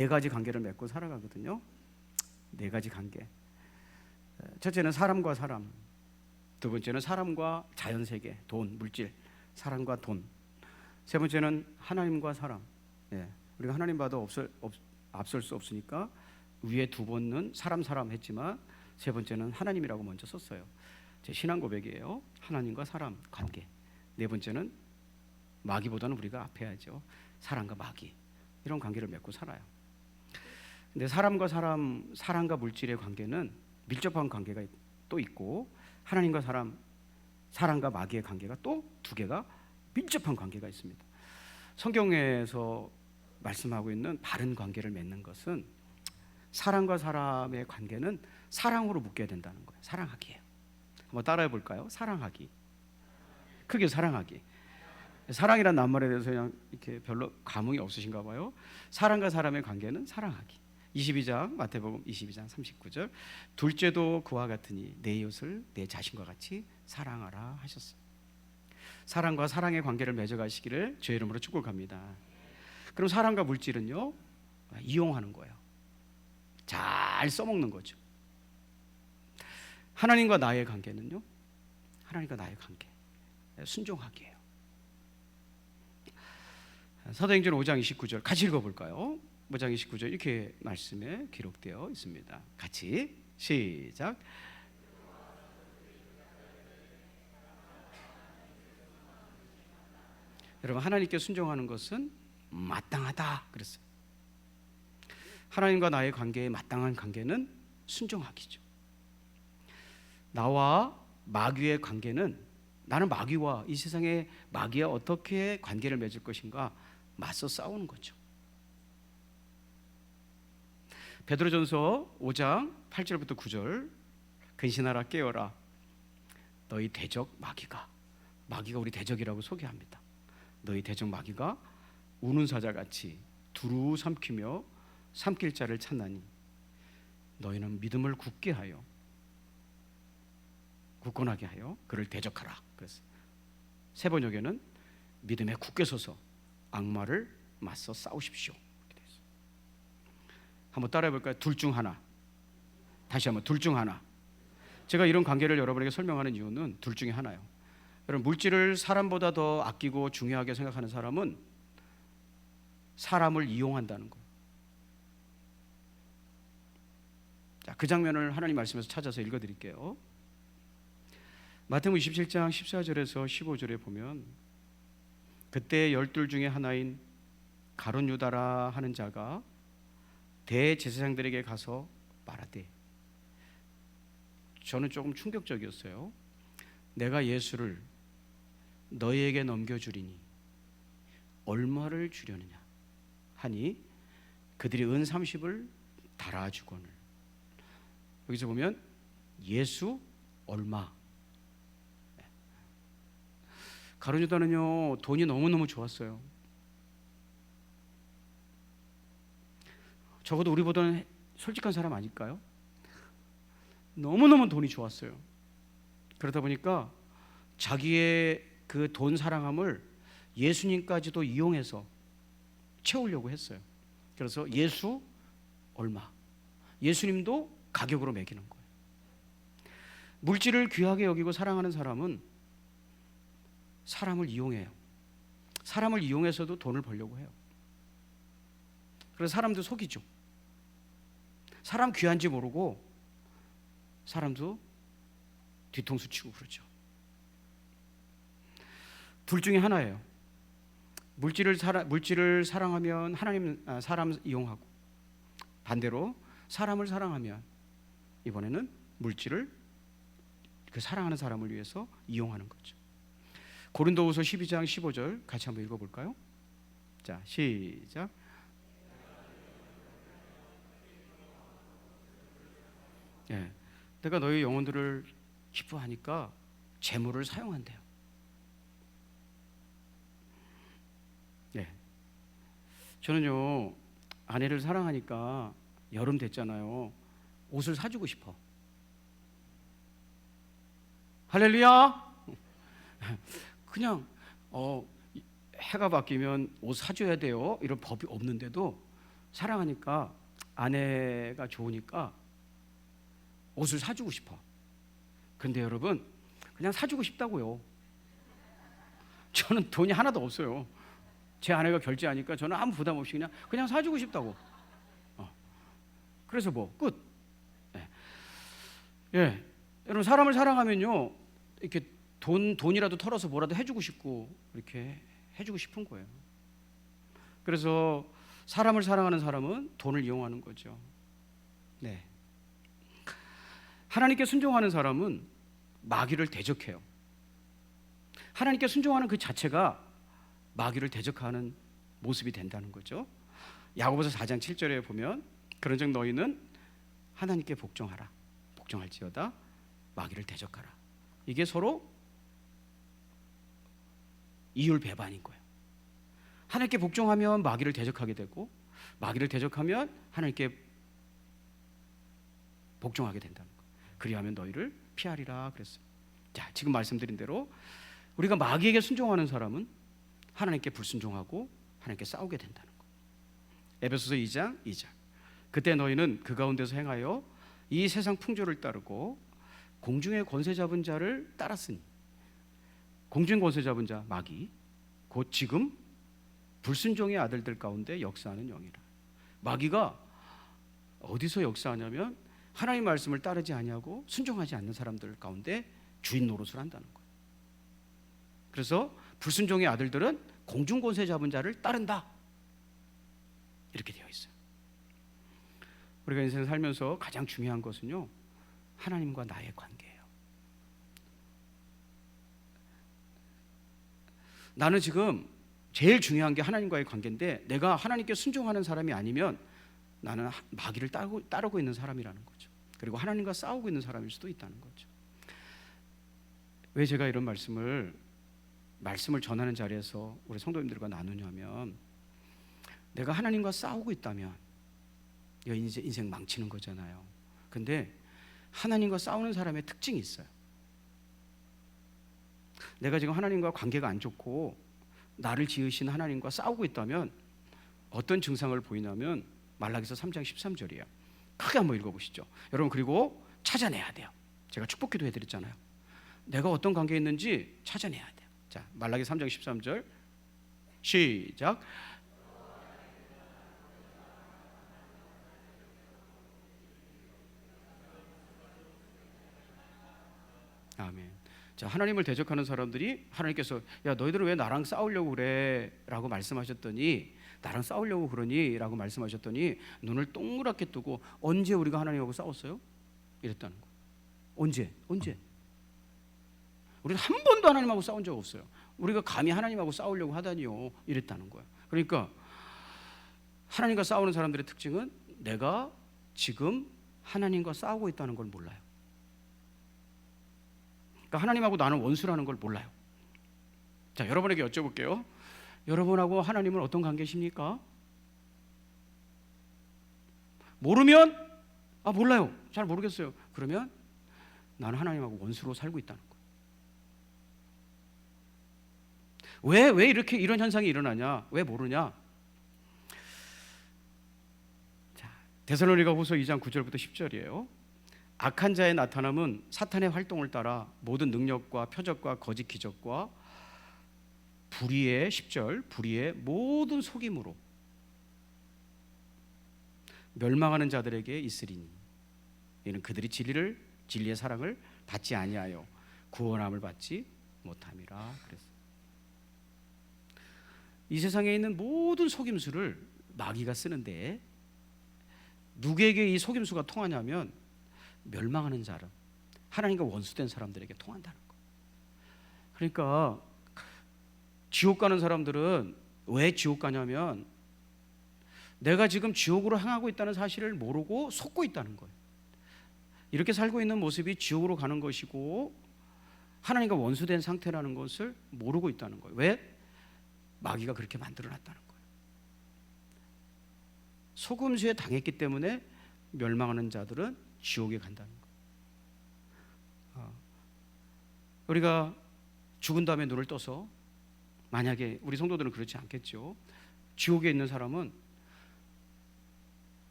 네 가지 관계를 맺고 살아가거든요. 네 가지 관계. 첫째는 사람과 사람, 두 번째는 사람과 자연세계, 돈, 물질, 사람과 돈. 세 번째는 하나님과 사람. 우리가 하나님 봐도 앞설 수 없으니까 위에 두 번은 사람 했지만 세 번째는 하나님이라고 먼저 썼어요. 제 신앙 고백이에요. 하나님과 사람 관계. 네 번째는 마귀보다는 우리가 앞에 하죠. 사람과 마귀. 이런 관계를 맺고 살아요. 근데 사람과 사람, 사람과 물질의 관계는 밀접한 관계가 또 있고, 하나님과 사람, 사람과 마귀의 관계가 또 두 개가 밀접한 관계가 있습니다. 성경에서 말씀하고 있는 바른 관계를 맺는 것은 사람과 사람의 관계는 사랑으로 묶여야 된다는 거예요. 사랑하기예요. 한번 따라해 볼까요? 사랑하기. 크게 사랑하기. 사랑이란 낱말에 대해서 그냥 이렇게 별로 감흥이 없으신가 봐요. 사람과 사람의 관계는 사랑하기. 22장 마태복음 22장 39절 둘째도 그와 같으니 내 이웃을 내 자신과 같이 사랑하라 하셨어요. 사랑과 사랑의 관계를 맺어가시기를 주의 이름으로 축복합니다. 그럼 사랑과 물질은요, 이용하는 거예요. 잘 써먹는 거죠. 하나님과 나의 관계는요, 하나님과 나의 관계 순종하기예요. 사도행전 5장 29절 같이 읽어볼까요? 5장 29절 이렇게 말씀에 기록되어 있습니다. 같이 시작. 여러분, 하나님께 순종하는 것은 마땅하다 그랬어요. 하나님과 나의 관계의 마땅한 관계는 순종하기죠. 나와 마귀의 관계는, 나는 마귀와, 이 세상의 마귀와 어떻게 관계를 맺을 것인가 맞서 싸우는 거죠. 베드로전서 5장 8절부터 9절 근신하라 깨어라 너희 대적 마귀가 우리 대적이라고 소개합니다. 너희 대적 마귀가 우는 사자같이 두루 삼키며 삼킬 자를 찾나니 너희는 믿음을 굳건하게 하여 그를 대적하라. 그래서 세 번역에는 믿음에 굳게 서서 악마를 맞서 싸우십시오. 한번 따라해 볼까요? 둘 중 하나. 다시 한번 둘 중 하나. 제가 이런 관계를 여러분에게 설명하는 이유는 둘 중에 하나예요. 여러분, 물질을 사람보다 더 아끼고 중요하게 생각하는 사람은 사람을 이용한다는 거예요. 자, 그 장면을 하나님 말씀에서 찾아서 읽어드릴게요. 마태복음 27장 14절에서 15절에 보면 그때 12 중에 하나인 가룟 유다라 하는 자가 대제사장들에게 가서 말하되, 저는 조금 충격적이었어요. 내가 예수를 너희에게 넘겨주리니 얼마를 주려느냐 하니 그들이 은 30을 달아주거늘. 여기서 보면 예수 얼마. 가룟 유다는요, 돈이 너무너무 좋았어요. 적어도 우리보다는 솔직한 사람 아닐까요? 너무너무 돈이 좋았어요. 그러다 보니까 자기의 그 돈 사랑함을 예수님까지도 이용해서 채우려고 했어요. 그래서 예수 얼마, 예수님도 가격으로 매기는 거예요. 물질을 귀하게 여기고 사랑하는 사람은 사람을 이용해요. 사람을 이용해서도 돈을 벌려고 해요. 그래서 사람도 속이죠. 사람 귀한지 모르고 사람도 뒤통수 치고 그러죠. 둘 중에 하나예요. 물질을 사랑하면 사람 이용하고, 반대로 사람을 사랑하면 이번에는 물질을 그 사랑하는 사람을 위해서 이용하는 거죠. 고린도후서 12장 15절 같이 한번 읽어볼까요? 자, 시작. 내가 너희 영혼들을 기뻐하니까 재물을 사용한대요. 저는요, 아내를 사랑하니까 여름 됐잖아요. 옷을 사주고 싶어. 할렐루야. 그냥 해가 바뀌면 옷 사줘야 돼요, 이런 법이 없는데도 사랑하니까 아내가 좋으니까 옷을 사주고 싶어. 근데 여러분, 그냥 사주고 싶다고요. 저는 돈이 하나도 없어요. 제 아내가 결제하니까 저는 아무 부담 없이 그냥 사주고 싶다고. 그래서 뭐 끝. 예. 예. 여러분, 사람을 사랑하면요, 이렇게 돈이라도 털어서 뭐라도 해주고 싶고 이렇게 해주고 싶은 거예요. 그래서 사람을 사랑하는 사람은 돈을 이용하는 거죠. 네. 하나님께 순종하는 사람은 마귀를 대적해요. 하나님께 순종하는 그 자체가 마귀를 대적하는 모습이 된다는 거죠. 야고보서 4장 7절에 보면 그런즉 너희는 하나님께 복종하라. 복종할지어다 마귀를 대적하라. 이게 서로 이율배반인 거예요. 하나님께 복종하면 마귀를 대적하게 되고 마귀를 대적하면 하나님께 복종하게 된다는 거예요. 그리하면 너희를 피하리라 그랬어요. 자, 지금 말씀드린 대로 우리가 마귀에게 순종하는 사람은 하나님께 불순종하고 하나님께 싸우게 된다는 거예요. 에베소서 2장 2절. 그때 너희는 그 가운데서 행하여 이 세상 풍조를 따르고 공중의 권세 잡은 자를 따랐으니, 공중의 권세 잡은 자 마귀 곧 지금 불순종의 아들들 가운데 역사하는 영이라. 마귀가 어디서 역사하냐면 하나님 말씀을 따르지 아니하고 순종하지 않는 사람들 가운데 주인 노릇을 한다는 거예요. 그래서 불순종의 아들들은 공중 권세 잡은 자를 따른다, 이렇게 되어 있어요. 우리가 인생 살면서 가장 중요한 것은요, 하나님과 나의 관계예요. 나는 지금 제일 중요한 게 하나님과의 관계인데 내가 하나님께 순종하는 사람이 아니면 나는 마귀를 따르고 있는 사람이라는 거죠. 그리고 하나님과 싸우고 있는 사람일 수도 있다는 거죠. 왜 제가 이런 말씀을 전하는 자리에서 우리 성도님들과 나누냐면, 내가 하나님과 싸우고 있다면 이제 인생 망치는 거잖아요. 근데 하나님과 싸우는 사람의 특징이 있어요. 내가 지금 하나님과 관계가 안 좋고 나를 지으신 하나님과 싸우고 있다면 어떤 증상을 보이냐면 말라기서 3장 13절이에요. 크게 한번 읽어보시죠. 여러분, 그리고 찾아내야 돼요. 제가 축복기도 해드렸잖아요. 내가 어떤 관계에 있는지 찾아내야 돼요. 자, 말라기 3장 13절 시작. 아멘. 자, 하나님을 대적하는 사람들이 하나님께서 야, 너희들은 왜 나랑 싸우려고 그래? 라고 말씀하셨더니, 나랑 싸우려고 그러니? 라고 말씀하셨더니 눈을 동그랗게 뜨고, 언제 우리가 하나님하고 싸웠어요? 이랬다는 거예요. 언제? 우리는 한 번도 하나님하고 싸운 적 없어요. 우리가 감히 하나님하고 싸우려고 하다니요, 이랬다는 거예요. 그러니까 하나님과 싸우는 사람들의 특징은 내가 지금 하나님과 싸우고 있다는 걸 몰라요. 그러니까 하나님하고 나는 원수라는 걸 몰라요. 자, 여러분에게 여쭤볼게요. 여러분하고 하나님은 어떤 관계십니까? 모르면 몰라요, 잘 모르겠어요. 그러면 나는 하나님하고 원수로 살고 있다는 거예요. 왜 이렇게 이런 현상이 일어나냐? 왜 모르냐? 자, 데살로니가후서 2장 9절부터 10절이에요. 악한 자의 나타남은 사탄의 활동을 따라 모든 능력과 표적과 거짓 기적과 불의의 10절 불의의 모든 속임으로 멸망하는 자들에게 있으리니, 이는 그들이 진리의 사랑을 받지 아니하여 구원함을 받지 못함이라 그랬어요. 이 세상에 있는 모든 속임수를 마귀가 쓰는데 누구에게 이 속임수가 통하냐면 멸망하는 자를, 하나님과 원수된 사람들에게 통한다는 거예요. 그러니까 지옥 가는 사람들은 왜 지옥 가냐면 내가 지금 지옥으로 향하고 있다는 사실을 모르고 속고 있다는 거예요. 이렇게 살고 있는 모습이 지옥으로 가는 것이고 하나님과 원수된 상태라는 것을 모르고 있다는 거예요. 왜? 마귀가 그렇게 만들어놨다는 거예요. 속음수에 당했기 때문에 멸망하는 자들은 지옥에 간다는 거예요. 우리가 죽은 다음에 눈을 떠서, 만약에 우리 성도들은 그렇지 않겠죠. 지옥에 있는 사람은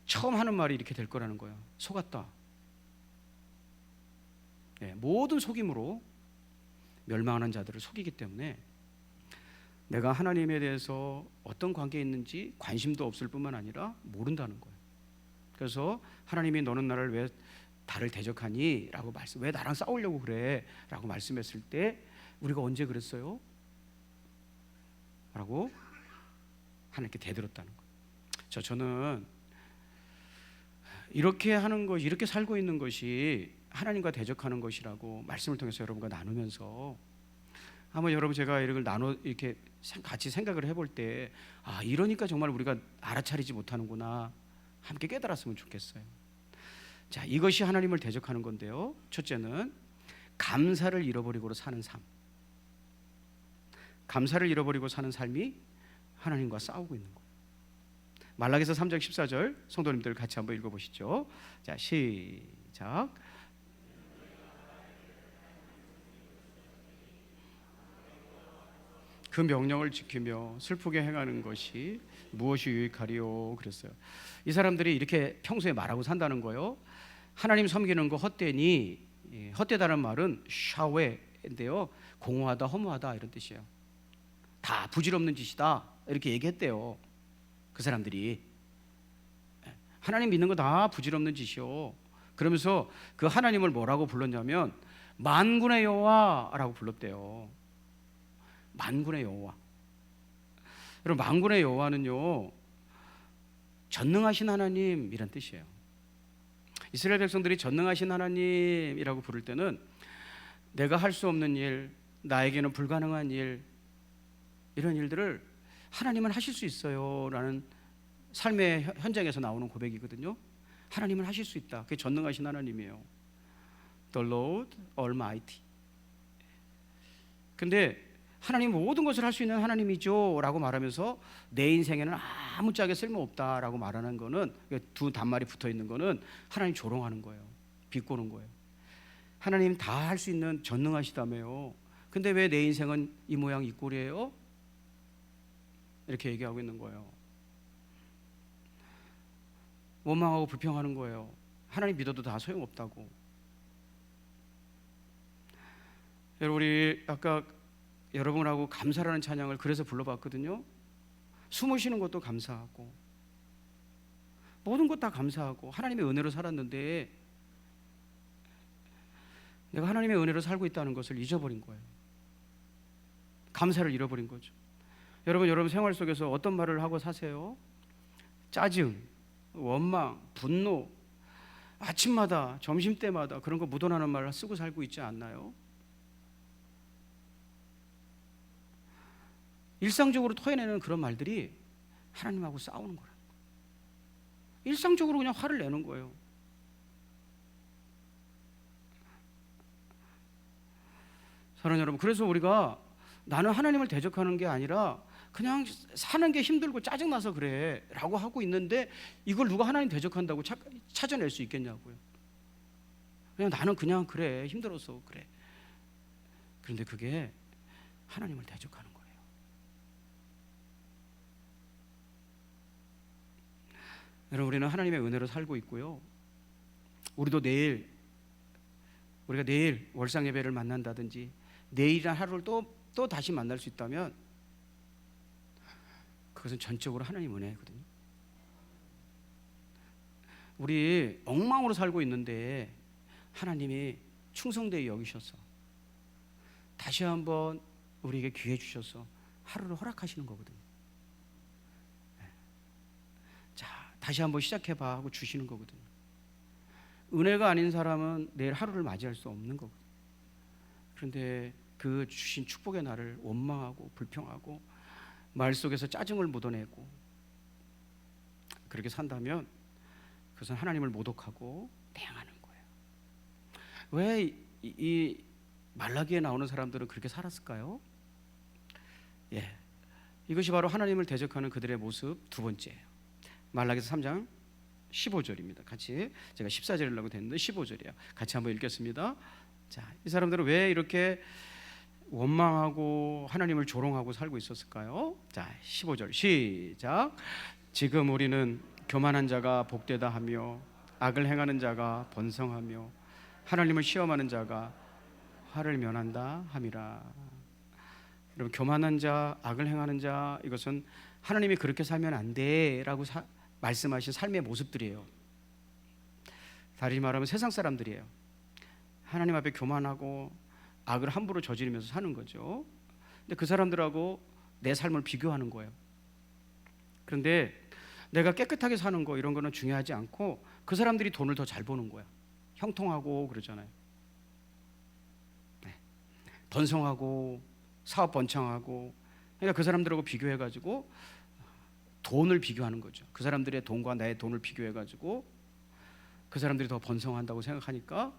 처음 하는 말이 이렇게 될 거라는 거예요. 속았다. 네, 모든 속임으로 멸망하는 자들을 속이기 때문에 내가 하나님에 대해서 어떤 관계에 있는지 관심도 없을 뿐만 아니라 모른다는 거예요. 그래서 하나님이 너는 나를 왜 나를 대적하니? 라고 말씀, 왜 나랑 싸우려고 그래? 라고 말씀했을 때 우리가 언제 그랬어요? 라고 하나님께 대들었다는 거예요. 저는 이렇게 하는 것, 이렇게 살고 있는 것이 하나님과 대적하는 것이라고 말씀을 통해서 여러분과 나누면서 한번 여러분 제가 이렇게 같이 생각을 해볼 때 이러니까 정말 우리가 알아차리지 못하는구나 함께 깨달았으면 좋겠어요. 자, 이것이 하나님을 대적하는 건데요. 첫째는 감사를 잃어버리고 사는 삶. 감사를 잃어버리고 사는 삶이 하나님과 싸우고 있는 거예요. 말라기서 3장 14절 성도님들 같이 한번 읽어보시죠. 자, 시작. 그 명령을 지키며 슬프게 행하는 것이 무엇이 유익하리요? 그랬어요. 이 사람들이 이렇게 평소에 말하고 산다는 거예요. 하나님 섬기는 거 헛되니, 헛되다는 말은 샤웨인데요, 공허하다, 허무하다 이런 뜻이에요. 다 부질없는 짓이다 이렇게 얘기했대요. 그 사람들이 하나님 믿는 거 다 부질없는 짓이요. 그러면서 그 하나님을 뭐라고 불렀냐면 만군의 여호와라고 불렀대요. 만군의 여호와. 여러분, 만군의 여호와는요, 전능하신 하나님이란 뜻이에요. 이스라엘 백성들이 전능하신 하나님이라고 부를 때는 내가 할 수 없는 일, 나에게는 불가능한 일, 이런 일들을 하나님은 하실 수 있어요 라는 삶의 현장에서 나오는 고백이거든요. 하나님은 하실 수 있다. 그게 전능하신 하나님이에요. The Lord Almighty. 근데 하나님 모든 것을 할 수 있는 하나님이죠 라고 말하면서 내 인생에는 아무짝에 쓸모없다라고 말하는 거는, 두 단말이 붙어있는 거는 하나님 조롱하는 거예요. 비꼬는 거예요. 하나님 다 할 수 있는 전능하시다며요. 근데 왜 내 인생은 이 모양 이 꼴이에요? 이렇게 얘기하고 있는 거예요. 원망하고 불평하는 거예요. 하나님 믿어도 다 소용없다고. 여러분, 우리 아까 여러분하고 감사라는 찬양을 그래서 불러봤거든요. 숨을 쉬는 것도 감사하고 모든 것 다 감사하고 하나님의 은혜로 살았는데 내가 하나님의 은혜로 살고 있다는 것을 잊어버린 거예요. 감사를 잃어버린 거죠. 여러분 생활 속에서 어떤 말을 하고 사세요? 짜증, 원망, 분노, 아침마다 점심때마다 그런 거 묻어나는 말을 쓰고 살고 있지 않나요? 일상적으로 토해내는 그런 말들이 하나님하고 싸우는 거라는 거예요. 일상적으로 그냥 화를 내는 거예요. 사랑하는 여러분, 그래서 우리가 나는 하나님을 대적하는 게 아니라 그냥 사는 게 힘들고 짜증나서 그래 라고 하고 있는데 이걸 누가 하나님 대적한다고 찾아낼 수 있겠냐고요. 그냥 나는 그냥 그래, 힘들어서 그래. 그런데 그게 하나님을 대적하는 거예요. 여러분, 우리는 하나님의 은혜로 살고 있고요. 우리가 내일 월상 예배를 만난다든지 내일이란 하루를 또 다시 만날 수 있다면 그것은 전적으로 하나님 은혜거든요. 우리 엉망으로 살고 있는데 하나님이 충성되게 여기셔서 다시 한번 우리에게 기회 주셔서 하루를 허락하시는 거거든요. 자, 다시 한번 시작해봐 하고 주시는 거거든요. 은혜가 아닌 사람은 내일 하루를 맞이할 수 없는 거거든요. 그런데 그 주신 축복의 날을 원망하고 불평하고 말 속에서 짜증을 묻어내고 그렇게 산다면 그것은 하나님을 모독하고 대항하는 거예요. 왜 이 말라기에 나오는 사람들은 그렇게 살았을까요? 이것이 바로 하나님을 대적하는 그들의 모습 두 번째예요. 말라기서 3장 15절입니다. 같이, 제가 14절이라고 됐는데 15절이에요. 같이 한번 읽겠습니다. 자, 이 사람들은 왜 이렇게 원망하고 하나님을 조롱하고 살고 있었을까요? 자, 15절 시작. 지금 우리는 교만한 자가 복되다 하며 악을 행하는 자가 번성하며 하나님을 시험하는 자가 화를 면한다 함이라. 여러분, 교만한 자, 악을 행하는 자, 이것은 하나님이 그렇게 살면 안 돼라고 말씀하신 삶의 모습들이에요. 다시 말하면 세상 사람들이에요. 하나님 앞에 교만하고 악을 함부로 저지르면서 사는 거죠. 근데 그 사람들하고 내 삶을 비교하는 거예요. 그런데 내가 깨끗하게 사는 거 이런 거는 중요하지 않고 그 사람들이 돈을 더 잘 버는 거야. 형통하고 그러잖아요. 네. 번성하고 사업 번창하고, 그러니까 그 사람들하고 비교해가지고 돈을 비교하는 거죠. 그 사람들의 돈과 나의 돈을 비교해가지고 그 사람들이 더 번성한다고 생각하니까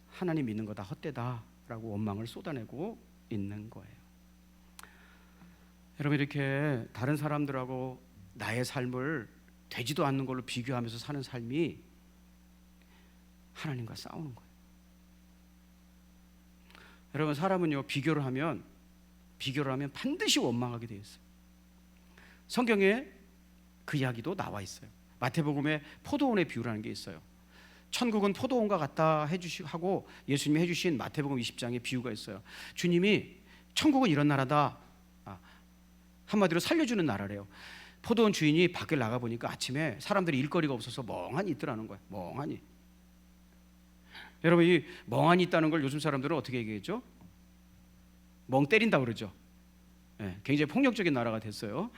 하나님 믿는 거 다 헛되다라고 원망을 쏟아내고 있는 거예요. 여러분, 이렇게 다른 사람들하고 나의 삶을 되지도 않는 걸로 비교하면서 사는 삶이 하나님과 싸우는 거예요. 여러분, 사람은요, 비교를 하면 반드시 원망하게 되어 있어요. 성경에 그 이야기도 나와 있어요. 마태복음에 포도원의 비유라는 게 있어요. 천국은 포도원과 같다 하고 예수님이 해주신 마태복음 20장의 비유가 있어요. 주님이 천국은 이런 나라다, 한마디로 살려주는 나라래요. 포도원 주인이 밖에 나가보니까 아침에 사람들이 일거리가 없어서 멍하니 있더라는 거예요. 멍하니. 여러분, 이 멍하니 있다는 걸 요즘 사람들은 어떻게 얘기하죠? 멍 때린다고 그러죠. 네, 굉장히 폭력적인 나라가 됐어요.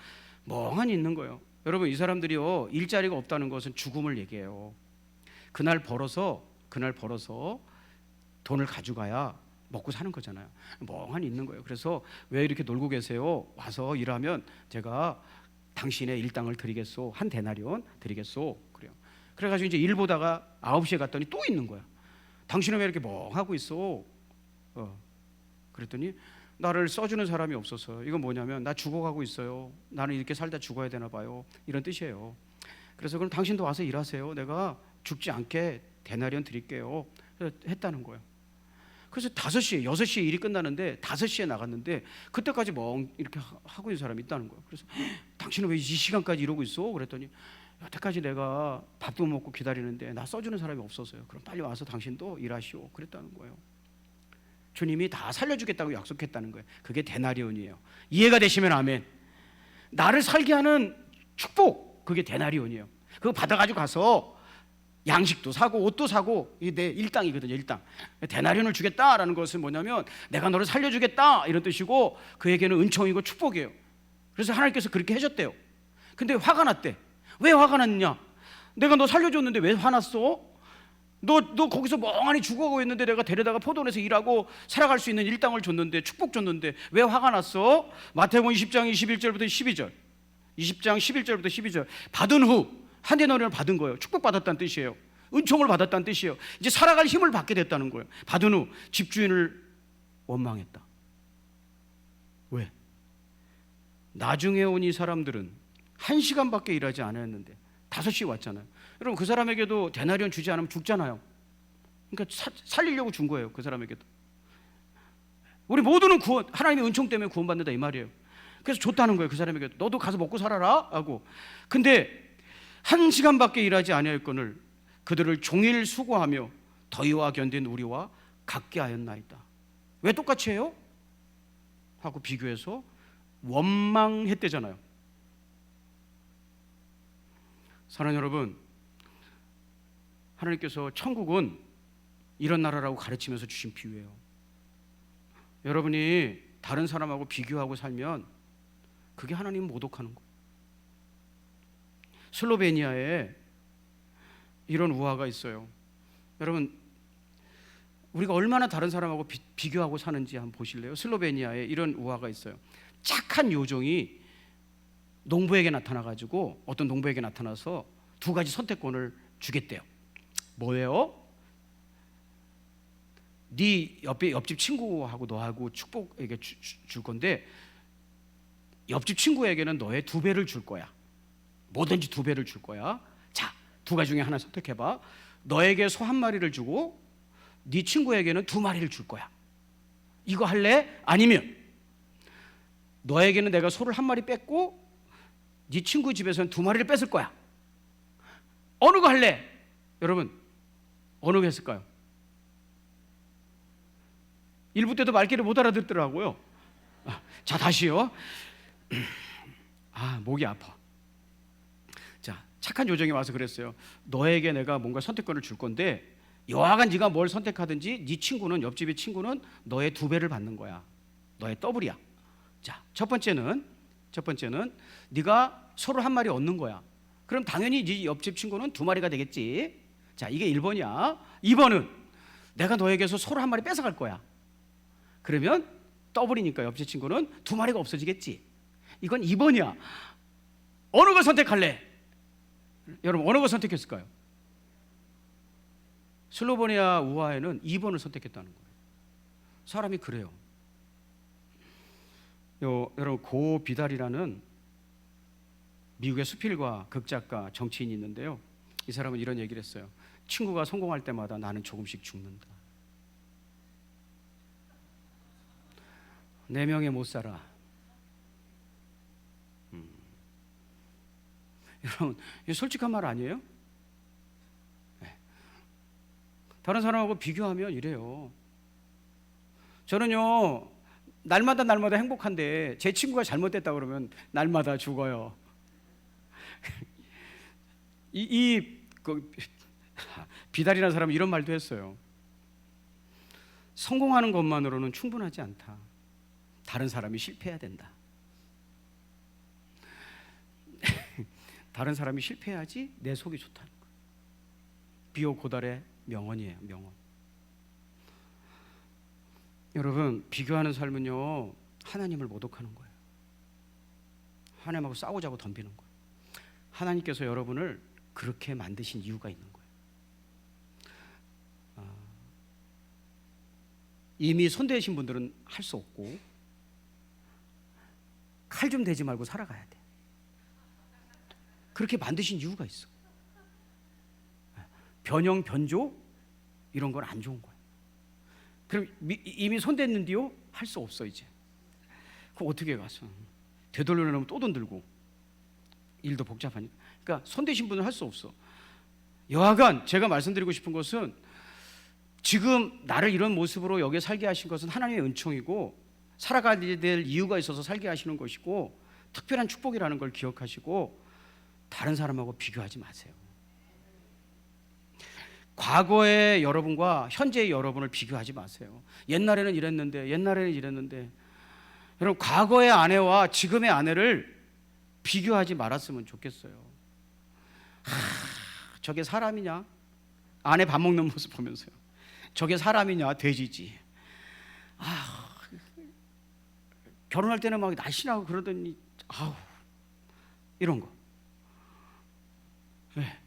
멍하니 있는 거예요. 여러분, 이 사람들이요, 일자리가 없다는 것은 죽음을 얘기해요. 그날 벌어서 돈을 가져가야 먹고 사는 거잖아요. 멍하니 있는 거예요. 그래서 왜 이렇게 놀고 계세요? 와서 일하면 제가 당신의 일당을 드리겠소. 한 데나리온 드리겠소. 그래요. 그래가지고 이제 일 보다가 9시에 갔더니 또 있는 거야. 당신은 왜 이렇게 멍하고 있어? 그랬더니 나를 써주는 사람이 없어서. 이건 뭐냐면 나 죽어가고 있어요. 나는 이렇게 살다 죽어야 되나 봐요. 이런 뜻이에요. 그래서 그럼 당신도 와서 일하세요. 내가 죽지 않게 데나리온 드릴게요. 했다는 거예요. 그래서 5시에 6시에 일이 끝나는데 5시에 나갔는데 그때까지 이렇게 하고 있는 사람이 있다는 거예요. 그래서 당신은 왜 이 시간까지 이러고 있어? 그랬더니 여태까지 내가 밥도 먹고 기다리는데 나 써주는 사람이 없어서요. 그럼 빨리 와서 당신도 일하시오. 그랬다는 거예요. 주님이 다 살려주겠다고 약속했다는 거예요. 그게 데나리온이에요. 이해가 되시면 아멘. 나를 살게 하는 축복, 그게 데나리온이에요. 그거 받아가지고 가서 양식도 사고 옷도 사고, 이게 내 일당이거든요. 일당. 데나리온을 주겠다라는 것은 뭐냐면 내가 너를 살려주겠다 이런 뜻이고, 그에게는 은총이고 축복이에요. 그래서 하나님께서 그렇게 해줬대요. 근데 화가 났대. 왜 화가 났냐? 내가 너 살려줬는데 왜 화났어? 너 거기서 멍하니 죽어가고 있는데 내가 데려다가 포도원에서 일하고 살아갈 수 있는 일당을 줬는데, 축복 줬는데 왜 화가 났어? 마태복음 20장 21절부터 12절, 20장 11절부터 12절. 받은 후 한 데나리온을 받은 거예요. 축복받았다는 뜻이에요. 은총을 받았다는 뜻이에요. 이제 살아갈 힘을 받게 됐다는 거예요. 받은 후 집주인을 원망했다. 왜? 나중에 온 이 사람들은 1시간밖에 일하지 않았는데 5시에 왔잖아요. 여러분, 그 사람에게도 데나리온 주지 않으면 죽잖아요. 그러니까 살리려고 준 거예요. 그 사람에게도. 우리 모두는 하나님의 은총 때문에 구원받는다 이 말이에요. 그래서 줬다는 거예요. 그 사람에게도. 너도 가서 먹고 살아라 하고. 근데 1시간밖에 일하지 아니할거늘 그들을 종일 수고하며 더위와 견딘 우리와 같게 하였나이다. 왜 똑같이 해요? 하고 비교해서 원망했대잖아요. 사랑하는 여러분, 하나님께서 천국은 이런 나라라고 가르치면서 주신 비유예요. 여러분이 다른 사람하고 비교하고 살면 그게 하나님 모독하는 거예요. 슬로베니아에 이런 우화가 있어요. 여러분, 우리가 얼마나 다른 사람하고 비교하고 사는지 한번 보실래요? 슬로베니아에 이런 우화가 있어요. 착한 요정이 농부에게 나타나가지고, 어떤 농부에게 나타나서 2가지 선택권을 주겠대요. 뭐예요? 네 옆집 친구하고 너하고 축복에게 줄 건데, 옆집 친구에게는 너의 2배를 줄 거야. 뭐든지 2배를 줄 거야. 자, 2가지 중에 하나 선택해봐. 너에게 소 1마리를 주고 네 친구에게는 2마리를 줄 거야. 이거 할래? 아니면 너에게는 내가 소를 1마리 뺏고 네 친구 집에서는 2마리를 뺏을 거야. 어느 거 할래? 여러분, 어느 거 했을까요? 일부 때도 말귀를 못 알아듣더라고요. 자, 다시요. 목이 아파. 자, 착한 요정이 와서 그랬어요. 너에게 내가 뭔가 선택권을 줄 건데 여하간 네가 뭘 선택하든지 네 친구는, 옆집의 친구는 너의 2배를 받는 거야. 너의 더블이야. 자, 첫 번째는 네가 소를 1마리 얻는 거야. 그럼 당연히 네 옆집 친구는 2마리가 되겠지. 자, 이게 1번이야. 2번은 내가 너에게서 소를 1마리 뺏어갈 거야. 그러면 더블이니까 옆집 친구는 2마리가 없어지겠지. 이건 2번이야. 어느 걸 선택할래? 여러분, 어느 걸 선택했을까요? 슬로보니아 우화에는 2번을 선택했다는 거예요. 사람이 그래요. 여러분, 고 비달이라는 미국의 수필가, 극작가, 정치인이 있는데요. 이 사람은 이런 얘기를 했어요. 친구가 성공할 때마다 나는 조금씩 죽는다. 4명에 못 살아. 여러분, 이게 솔직한 말 아니에요? 네. 다른 사람하고 비교하면 이래요. 저는요, 날마다 행복한데 제 친구가 잘못됐다 그러면 날마다 죽어요. 비달이라는 사람은 이런 말도 했어요. 성공하는 것만으로는 충분하지 않다. 다른 사람이 실패해야 된다. 다른 사람이 실패해야지 내 속이 좋다는 거예요. 비오 고달의 명언이에요. 명언. 여러분, 비교하는 삶은요, 하나님을 모독하는 거예요. 하나님하고 싸우자고 덤비는 거예요. 하나님께서 여러분을 그렇게 만드신 이유가 있는 거예요. 이미 손대신 분들은 할 수 없고, 칼 좀 대지 말고 살아가야 돼. 그렇게 만드신 이유가 있어. 변형, 변조 이런 건 안 좋은 거예요. 그럼 이미 손댔는데요, 할 수 없어 이제. 그럼 어떻게 가서 되돌려놓으면 또 돈 들고 일도 복잡하니까. 그러니까 손대신 분은 할 수 없어. 여하간 제가 말씀드리고 싶은 것은, 지금 나를 이런 모습으로 여기에 살게 하신 것은 하나님의 은총이고 살아가야 될 이유가 있어서 살게 하시는 것이고 특별한 축복이라는 걸 기억하시고 다른 사람하고 비교하지 마세요. 과거의 여러분과 현재의 여러분을 비교하지 마세요. 옛날에는 이랬는데 여러분, 과거의 아내와 지금의 아내를 비교하지 말았으면 좋겠어요. 저게 사람이냐? 아내 밥 먹는 모습 보면서요. 저게 사람이냐? 돼지지. 결혼할 때는 막 날씬하고 그러더니 이런 거. 네.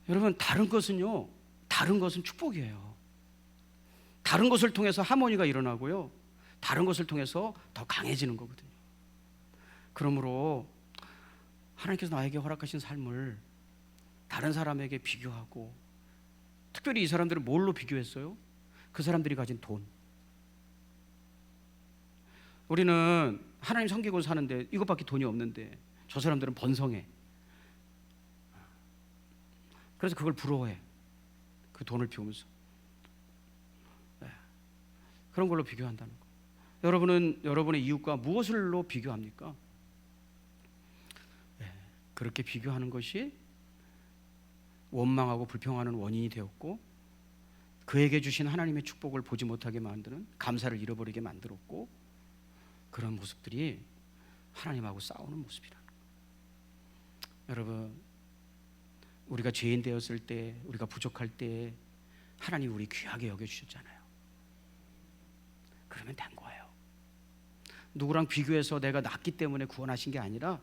여러분, 다른 것은 축복이에요. 다른 것을 통해서 하모니가 일어나고요, 다른 것을 통해서 더 강해지는 거거든요. 그러므로 하나님께서 나에게 허락하신 삶을 다른 사람에게 비교하고, 특별히 이 사람들은 뭘로 비교했어요? 그 사람들이 가진 돈. 우리는 하나님 섬기고 사는데 이것밖에 돈이 없는데 저 사람들은 번성해. 그래서 그걸 부러워해. 그 돈을 피우면서. 그런 걸로 비교한다는 거. 여러분은 여러분의 이웃과 무엇을로 비교합니까? 그렇게 비교하는 것이 원망하고 불평하는 원인이 되었고, 그에게 주신 하나님의 축복을 보지 못하게 만드는, 감사를 잃어버리게 만들었고, 그런 모습들이 하나님하고 싸우는 모습이라는 거예요. 여러분, 우리가 죄인 되었을 때, 우리가 부족할 때 하나님 우리 귀하게 여겨주셨잖아요. 그러면 된 거예요. 누구랑 비교해서 내가 낫기 때문에 구원하신 게 아니라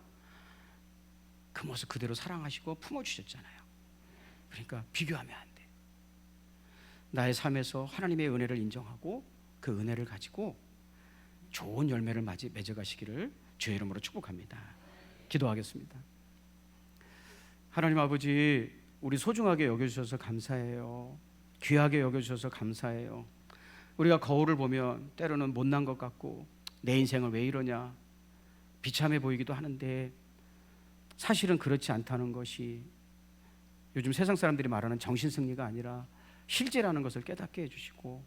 그 모습 그대로 사랑하시고 품어주셨잖아요. 그러니까 비교하면 안 돼. 나의 삶에서 하나님의 은혜를 인정하고 그 은혜를 가지고 좋은 열매를 맺어가시기를 주의 이름으로 축복합니다. 기도하겠습니다. 하나님 아버지, 우리 소중하게 여겨주셔서 감사해요. 귀하게 여겨주셔서 감사해요. 우리가 거울을 보면 때로는 못난 것 같고, 내 인생을 왜 이러냐, 비참해 보이기도 하는데 사실은 그렇지 않다는 것이 요즘 세상 사람들이 말하는 정신승리가 아니라 실제라는 것을 깨닫게 해주시고,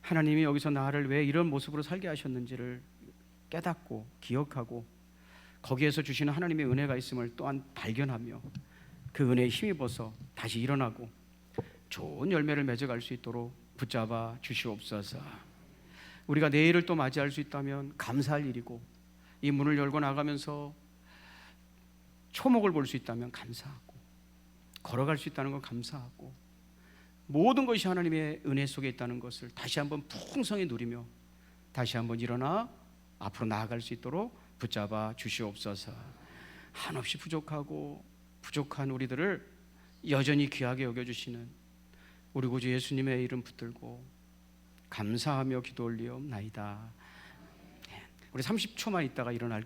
하나님이 여기서 나를 왜 이런 모습으로 살게 하셨는지를 깨닫고 기억하고 거기에서 주시는 하나님의 은혜가 있음을 또한 발견하며 그 은혜에 힘입어서 다시 일어나고 좋은 열매를 맺어갈 수 있도록 붙잡아 주시옵소서. 우리가 내일을 또 맞이할 수 있다면 감사할 일이고, 이 문을 열고 나가면서 초목을 볼 수 있다면 감사하고, 걸어갈 수 있다는 건 감사하고, 모든 것이 하나님의 은혜 속에 있다는 것을 다시 한번 풍성히 누리며 다시 한번 일어나 앞으로 나아갈 수 있도록 붙잡아 주시옵소서. 한없이 부족하고 부족한 우리들을 여전히 귀하게 여겨주시는 우리 구주 예수님의 이름 붙들고 감사하며 기도 올리옵나이다. 우리 30초만 있다가 일어날